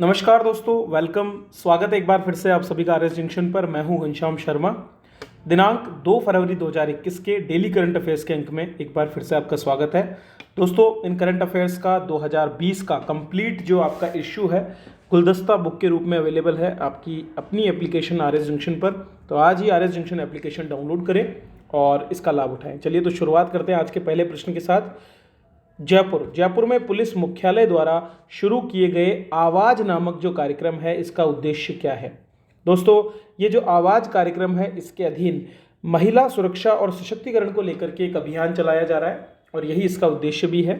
नमस्कार दोस्तों, वेलकम। स्वागत है एक बार फिर से आप सभी का आरएस जंक्शन पर। मैं हूं घनश्याम शर्मा। दिनांक 2 फरवरी 2021 के डेली करंट अफेयर्स के अंक में एक बार फिर से आपका स्वागत है। दोस्तों, इन करंट अफेयर्स का 2020 का कंप्लीट जो आपका इश्यू है गुलदस्ता बुक के रूप में अवेलेबल है आपकी अपनी एप्लीकेशन आरएस जंक्शन पर। तो आज ही आरएस जंक्शन एप्लीकेशन डाउनलोड करें और इसका लाभ उठाएं। चलिए तो शुरुआत करते हैं आज के पहले प्रश्न के साथ। जयपुर में पुलिस मुख्यालय द्वारा शुरू किए गए आवाज नामक जो कार्यक्रम है, इसका उद्देश्य क्या है? दोस्तों, ये जो आवाज कार्यक्रम है, इसके अधीन महिला सुरक्षा और सशक्तिकरण को लेकर के एक अभियान चलाया जा रहा है और यही इसका उद्देश्य भी है।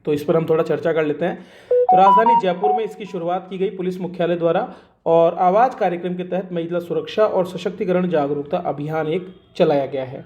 तो इस पर हम थोड़ा चर्चा कर लेते हैं। तो राजधानी जयपुर में इसकी शुरुआत की गई पुलिस मुख्यालय द्वारा और आवाज कार्यक्रम के तहत महिला सुरक्षा और सशक्तिकरण जागरूकता अभियान एक चलाया गया है।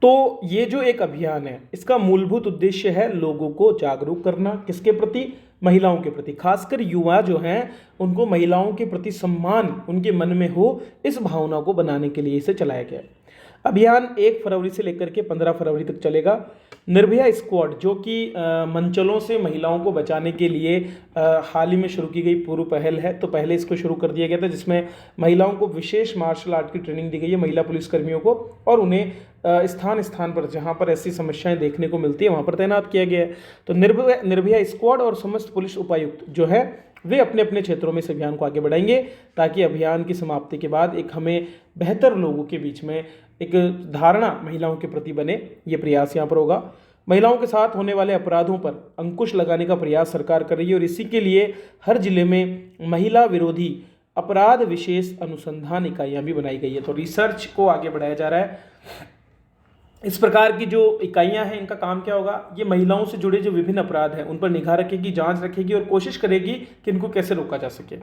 तो ये जो एक अभियान है, इसका मूलभूत उद्देश्य है लोगों को जागरूक करना। किसके प्रति? महिलाओं के प्रति। खासकर युवा जो हैं, उनको महिलाओं के प्रति सम्मान उनके मन में हो, इस भावना को बनाने के लिए इसे चलाया गया है। अभियान 1 फरवरी से लेकर के 15 फरवरी तक चलेगा। निर्भया स्क्वाड जो कि मंचलों से महिलाओं को बचाने के लिए हाल ही में शुरू की गई पूर्व पहल है। तो पहले इसको शुरू कर दिया गया था, जिसमें महिलाओं को विशेष मार्शल आर्ट की ट्रेनिंग दी गई है महिला पुलिसकर्मियों को, और उन्हें स्थान स्थान पर जहां पर ऐसी समस्याएं देखने को मिलती है वहां पर तैनात किया गया है। तो निर्भया स्क्वाड और समस्त पुलिस उपायुक्त जो है, वे अपने अपने क्षेत्रों में इस अभियान को आगे बढ़ाएंगे, ताकि अभियान की समाप्ति के बाद एक हमें बेहतर लोगों के बीच में एक धारणा महिलाओं के प्रति बने। ये प्रयास यहाँ पर होगा। महिलाओं के साथ होने वाले अपराधों पर अंकुश लगाने का प्रयास सरकार कर रही है और इसी के लिए हर जिले में महिला विरोधी अपराध विशेष अनुसंधान इकाइयाँ भी बनाई गई है। तो रिसर्च को आगे बढ़ाया जा रहा है। इस प्रकार की जो इकाइयां हैं, इनका काम क्या होगा? ये महिलाओं से जुड़े जो विभिन्न अपराध हैं उन पर निगाह रखेगी, जांच रखेगी और कोशिश करेगी कि इनको कैसे रोका जा सके।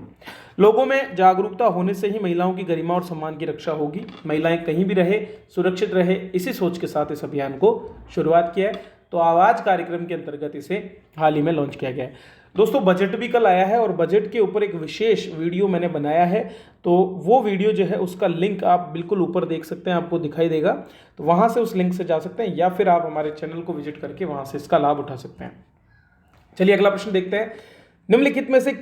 लोगों में जागरूकता होने से ही महिलाओं की गरिमा और सम्मान की रक्षा होगी। महिलाएं कहीं भी रहे, सुरक्षित रहे, इसी सोच के साथ इस अभियान को शुरुआत किया है। तो आवाज कार्यक्रम के अंतर्गत इसे हाल ही में लॉन्च किया गया है। दोस्तों, बजट भी कल आया है और बजट के ऊपर एक विशेष वीडियो मैंने बनाया है। तो वो वीडियो जो है, उसका लिंक आप बिल्कुल ऊपर देख सकते हैं, आपको दिखाई देगा। तो वहां से उस लिंक से जा सकते हैं या फिर आप हमारे चैनल को विजिट करके वहां से इसका लाभ उठा सकते हैं। चलिए अगला प्रश्न देखते हैं। निम्नलिखित में से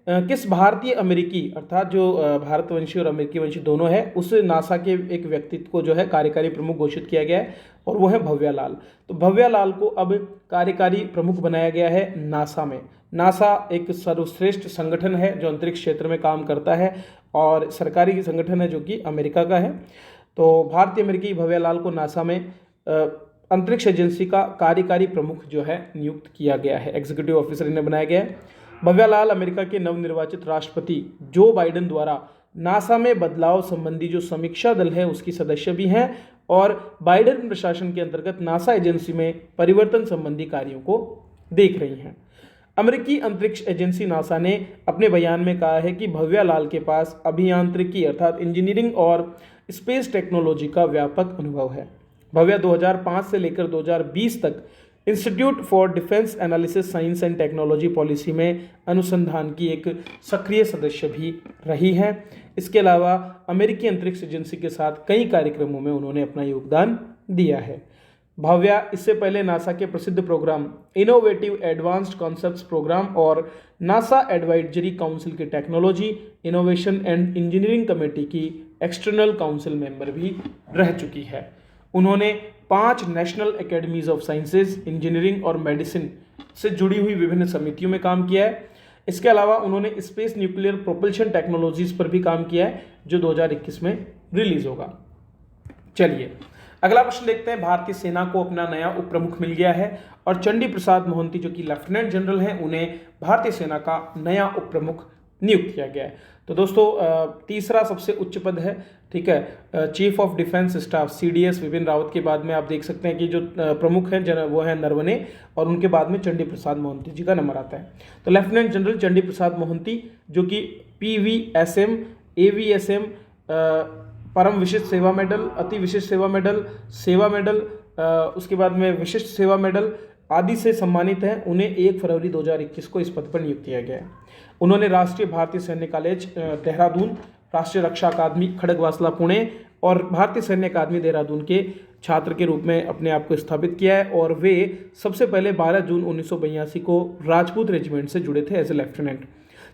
किस भारतीय अमेरिकी, अर्थात जो भारतवंशी और अमेरिकी वंशी दोनों है, उस नासा के एक व्यक्तित्व को जो है कार्यकारी प्रमुख घोषित किया गया है और वो है भव्या लाल। तो भव्या लाल को अब कार्यकारी प्रमुख बनाया गया है नासा में। नासा एक सर्वश्रेष्ठ संगठन है जो अंतरिक्ष क्षेत्र में काम करता है और सरकारी संगठन है जो कि अमेरिका का है। तो भारतीय अमेरिकी भव्या लाल को नासा में अंतरिक्ष एजेंसी का कार्यकारी प्रमुख जो है नियुक्त किया गया है, एग्जीक्यूटिव ऑफिसर इन्हें बनाया गया है। भव्या लाल अमेरिका के नवनिर्वाचित राष्ट्रपति जो बाइडेन द्वारा नासा में बदलाव संबंधी जो समीक्षा दल है उसकी सदस्य भी हैं और बाइडेन प्रशासन के अंतर्गत नासा एजेंसी में परिवर्तन संबंधी कार्यों को देख रही हैं। अमेरिकी अंतरिक्ष एजेंसी नासा ने अपने बयान में कहा है कि भव्या लाल के पास अभियांत्रिकी अर्थात इंजीनियरिंग और स्पेस टेक्नोलॉजी का व्यापक अनुभव है। भव्या 2005 से लेकर 2020 तक institute for defence analysis science and technology policy में अनुसंधान की एक सक्रिय सदस्य भी रही हैं। इसके अलावा अमेरिकी अंतरिक्ष एजेंसी के साथ कई कार्यक्रमों में उन्होंने अपना योगदान दिया है। भव्या इससे पहले नासा के प्रसिद्ध programme innovative advanced concepts programme और नासा एडवाइजरी काउंसिल की technology innovation and engineering committee की एक्सटर्नल काउंसिल मेंबर भी रह चुकी है। उन्होंने 5 national academies of sciences, engineering और मेडिसिन से जुड़ी हुई विभिन्न समितियों में काम किया है। इसके अलावा उन्होंने स्पेस न्यूक्लियर प्रोपल्शन टेक्नोलॉजीज पर भी काम किया है जो 2021 में रिलीज होगा। चलिए अगला प्रश्न देखते हैं। भारतीय सेना को अपना नया उप प्रमुख मिल गया है और चंडी प्रसाद मोहंती जो कि लेफ्टिनेंट जनरल हैं, उन्हें भारतीय सेना का नया उप प्रमुख नियुक्त किया गया है। तो दोस्तों, तीसरा सबसे उच्च पद है, ठीक है, chief of defence staff CDS Vipin Rawat के बाद में आप देख सकते हैं कि जो प्रमुख हैं वो हैं नरवणे और उनके बाद में चंडी प्रसाद मोहंती जी का नंबर आता है। तो लेफ्टिनेंट जनरल चंडी प्रसाद मोहंती जो कि PVSM, AVSM, परम विशिष्ट सेवा मेडल, अति विशिष्ट सेवा मेडल, उसके बाद में विशिष्ट सेवा मेडल आदि से सम्मानित हैं, उन्हें 1 फरवरी 2021 को इस पद पर नियुक्त किया गया है। उन्होंने राष्ट्रीय भारतीय सैन्य कॉलेज देहरादून, राष्ट्रीय रक्षा अकादमी खड़गवासला पुणे और भारतीय सैन्य अकादमी देहरादून के छात्र के रूप में अपने आप को स्थापित किया है और वे सबसे पहले 12 जून 1982 को राजपूत रेजिमेंट से जुड़े थे एज ए लेफ्टिनेंट।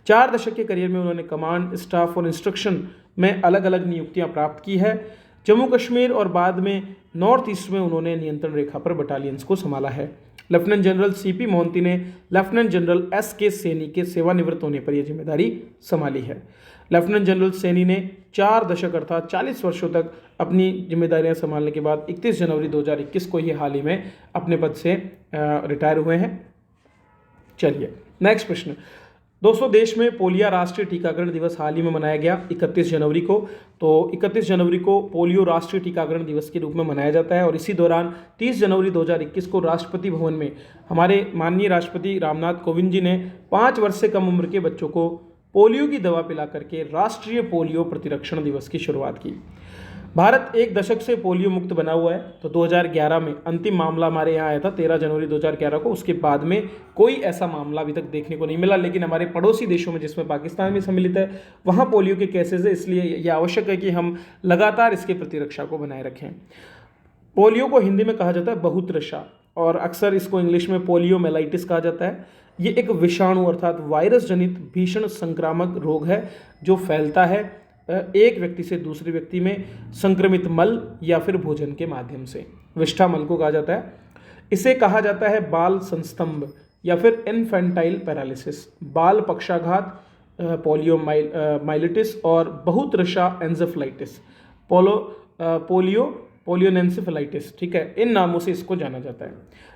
4 दशक के करियर में उन्होंने कमांड, स्टाफ और इंस्ट्रक्शन में अलग अलग नियुक्तियां प्राप्त की है। जम्मू कश्मीर और बाद में नॉर्थ ईस्ट में उन्होंने नियंत्रण रेखा पर बटालियंस को संभाला है। लेफ्टिनेंट जनरल सीपी मोहंती ने लेफ्टिनेंट जनरल एसके सैनी के सेवानिवृत्त होने पर यह जिम्मेदारी संभाली है। लेफ्टिनेंट जनरल सैनी ने 4 दशक अर्थात 40 वर्षों तक अपनी जिम्मेदारियां संभालने के बाद 31 जनवरी 2021 को ही हाल ही में अपने पद से रिटायर हुए हैं। चलिए नेक्स्ट प्रश्न। दोस्तों, देश में पोलियो राष्ट्रीय टीकाकरण दिवस हाल ही में मनाया गया 31 जनवरी को। तो 31 जनवरी को पोलियो राष्ट्रीय टीकाकरण दिवस के रूप में मनाया जाता है और इसी दौरान 30 जनवरी 2021 को राष्ट्रपति भवन में हमारे माननीय राष्ट्रपति रामनाथ कोविंद जी ने 5 वर्ष से कम उम्र के बच्चों को पोलियो की दवा पिला करके राष्ट्रीय पोलियो प्रतिरक्षण दिवस की शुरुआत की। भारत 1 दशक से पोलियो मुक्त बना हुआ है। तो 2011 में अंतिम मामला हमारे यहाँ आया था 13 जनवरी 2011 को। उसके बाद में कोई ऐसा मामला अभी तक देखने को नहीं मिला, लेकिन हमारे पड़ोसी देशों में जिसमें पाकिस्तान भी सम्मिलित है वहाँ पोलियो के केसेज है, इसलिए यह आवश्यक है कि हम लगातार इसके प्रतिरक्षा को बनाए रखें। पोलियो को हिंदी में कहा जाता है बहुतरशा और अक्सर इसको इंग्लिश में पोलियोमेलाइटिस कहा जाता है। ये एक विषाणु अर्थात वायरस जनित भीषण संक्रामक रोग है जो फैलता है एक व्यक्ति से दूसरे व्यक्ति में संक्रमित मल या फिर भोजन के माध्यम से। विष्ठा मल को कहा जाता है। इसे कहा जाता है बाल संस्तंभ या फिर इन्फेंटाइल पैरालिसिस, बाल पक्षाघात, पोलियोमाइलिटिस और बहुतरशा एंजेफलाइटिस, पोलियोनेंसेफलाइटिस, ठीक है, इन नामों से इसको जाना जाता है।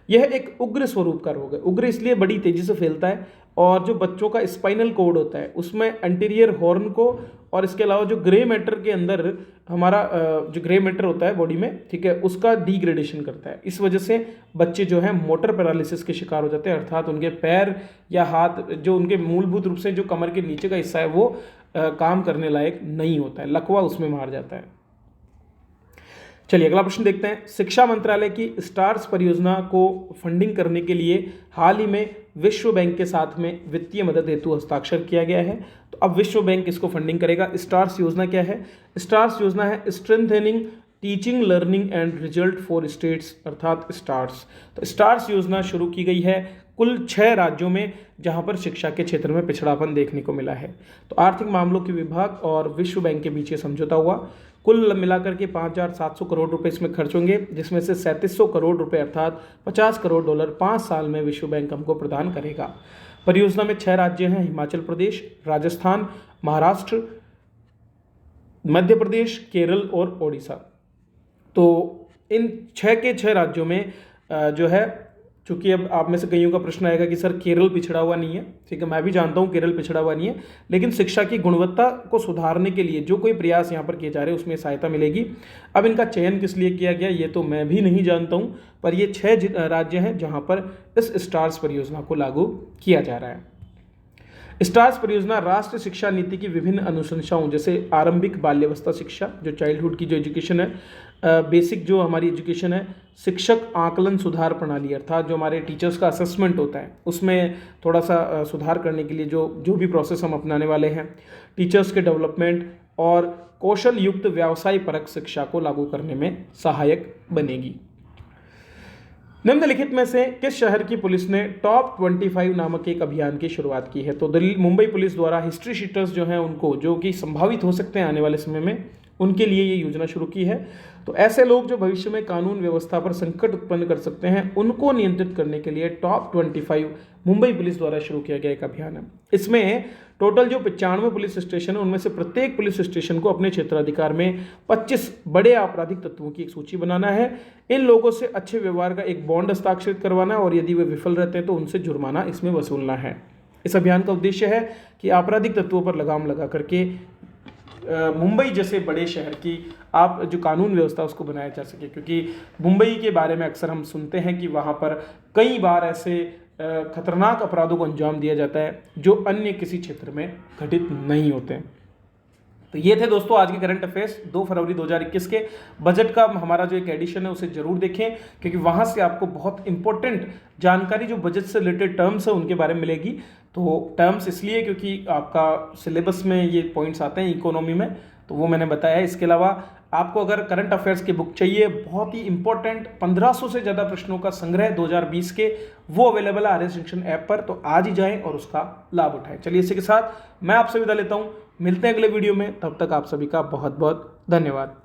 यह एक उग्र स्वरूप का रोग है। उग्र इसलिए बड़ी तेजी से फैलता है और जो बच्चों का स्पाइनल कोड होता है उसमें एंटीरियर हॉर्न को और इसके अलावा जो ग्रे मैटर के अंदर हमारा जो ग्रे मैटर होता है बॉडी में, ठीक है, उसका डिग्रेडेशन करता है। इस वजह से बच्चे जो है मोटर पैरालिसिस के शिकार हो जाते हैं, अर्थात उनके पैर या हाथ जो उनके मूलभूत रूप से जो कमर के नीचे का हिस्सा है वो काम करने लायक नहीं होता है, लकवा उसमें मार जाता है। चलिए अगला प्रश्न देखते हैं। शिक्षा मंत्रालय की स्टार्स परियोजना को फंडिंग करने के लिए हाल ही में विश्व बैंक के साथ में वित्तीय मदद हेतु हस्ताक्षर किया गया है। तो अब विश्व बैंक इसको फंडिंग करेगा। स्टार्स योजना क्या है? स्टार्स योजना है strengthening teaching learning and result for states अर्थात स्टार्स। तो स्टार्स योजना शुरू की गई है कुल 6 राज्यों में जहां पर शिक्षा के क्षेत्र में पिछड़ापन देखने को मिला है। तो आर्थिक मामलों के विभाग और विश्व बैंक के बीच समझौता हुआ। कुल मिलाकर के 5,700 करोड़ रुपए इसमें खर्च होंगे, जिसमें से 3700 करोड़ रुपए अर्थात $50 करोड़ 5 साल में विश्व बैंक हमको प्रदान करेगा। परियोजना में 6 राज्य हैं, हिमाचल प्रदेश, राजस्थान, महाराष्ट्र, मध्य प्रदेश, केरल और ओडिशा। तो इन 6 के 6 राज्यों में जो है, चूँकि अब आप में से कईयों का प्रश्न आएगा कि सर केरल पिछड़ा हुआ नहीं है, ठीक है, मैं भी जानता हूँ केरल पिछड़ा हुआ नहीं है, लेकिन शिक्षा की गुणवत्ता को सुधारने के लिए जो कोई प्रयास यहाँ पर किए जा रहे हैं उसमें सहायता मिलेगी। अब इनका चयन किस लिए किया गया ये तो मैं भी नहीं जानता हूँ, पर ये 6 राज्य हैं जहाँ पर इस स्टार्स परियोजना को लागू किया जा रहा है। स्टार्स परियोजना राष्ट्रीय शिक्षा नीति की विभिन्न अनुशंसाओं जैसे आरंभिक बाल्यावस्था शिक्षा, जो चाइल्डहुड की जो एजुकेशन है, बेसिक जो हमारी एजुकेशन है, शिक्षक आकलन सुधार प्रणाली अर्थात जो हमारे टीचर्स का असेसमेंट होता है उसमें थोड़ा सा सुधार करने के लिए जो भी प्रोसेस हम अपनाने वाले हैं, टीचर्स के डेवलपमेंट और कौशल युक्त व्यवसाय परक शिक्षा को लागू करने में सहायक बनेगी। निम्नलिखित में से किस शहर की पुलिस ने टॉप 25 नामक एक अभियान की शुरुआत की है? तो दिल्ली मुंबई पुलिस द्वारा हिस्ट्री शीटर्स जो हैं उनको, जो कि संभावित हो सकते हैं आने वाले समय में, उनके लिए ये योजना शुरू की है। तो ऐसे लोग जो भविष्य में कानून व्यवस्था पर संकट उत्पन्न कर सकते हैं उनको नियंत्रित करने के लिए टॉप 25 मुंबई पुलिस द्वारा शुरू किया गया एक अभियान है। इसमें टोटल जो 95 पुलिस स्टेशन है उनमें से प्रत्येक पुलिस स्टेशन को अपने क्षेत्राधिकार में 25 बड़े आपराधिक तत्वों की एक सूची बनाना है। इन लोगों से अच्छे व्यवहार का एक बॉन्ड हस्ताक्षरित करवाना है और यदि वे विफल रहते हैं तो उनसे जुर्माना इसमें वसूलना है। इस अभियान का उद्देश्य है कि आपराधिक तत्वों पर लगाम लगा करके मुंबई जैसे बड़े शहर की आप जो कानून व्यवस्था उसको बनाया जा सके, क्योंकि मुंबई के बारे में अक्सर हम सुनते हैं कि वहाँ पर कई बार ऐसे खतरनाक अपराधों को अंजाम दिया जाता है जो अन्य किसी क्षेत्र में घटित नहीं होते हैं। तो ये थे दोस्तों आज के करंट अफेयर्स 2 फरवरी 2021 के। बजट का हमारा जो एक एडिशन है उसे जरूर देखें, क्योंकि वहाँ से आपको बहुत इंपॉर्टेंट जानकारी जो बजट से रिलेटेड टर्म्स है उनके बारे में मिलेगी। तो टर्म्स इसलिए क्योंकि आपका सिलेबस में ये पॉइंट्स आते हैं इकोनॉमी में, तो वो मैंने बताया है। इसके अलावा आपको अगर करंट अफेयर्स की बुक चाहिए, बहुत ही इंपॉर्टेंट 1500 से ज़्यादा प्रश्नों का संग्रह 2020 के, वो अवेलेबल है आर्यस जंक्शन ऐप पर, तो आज ही जाएं और उसका लाभ उठाएं। चलिए इसी के साथ मैं आपसे विदा लेता हूं, मिलते हैं अगले वीडियो में, तब तक आप सभी का बहुत बहुत धन्यवाद।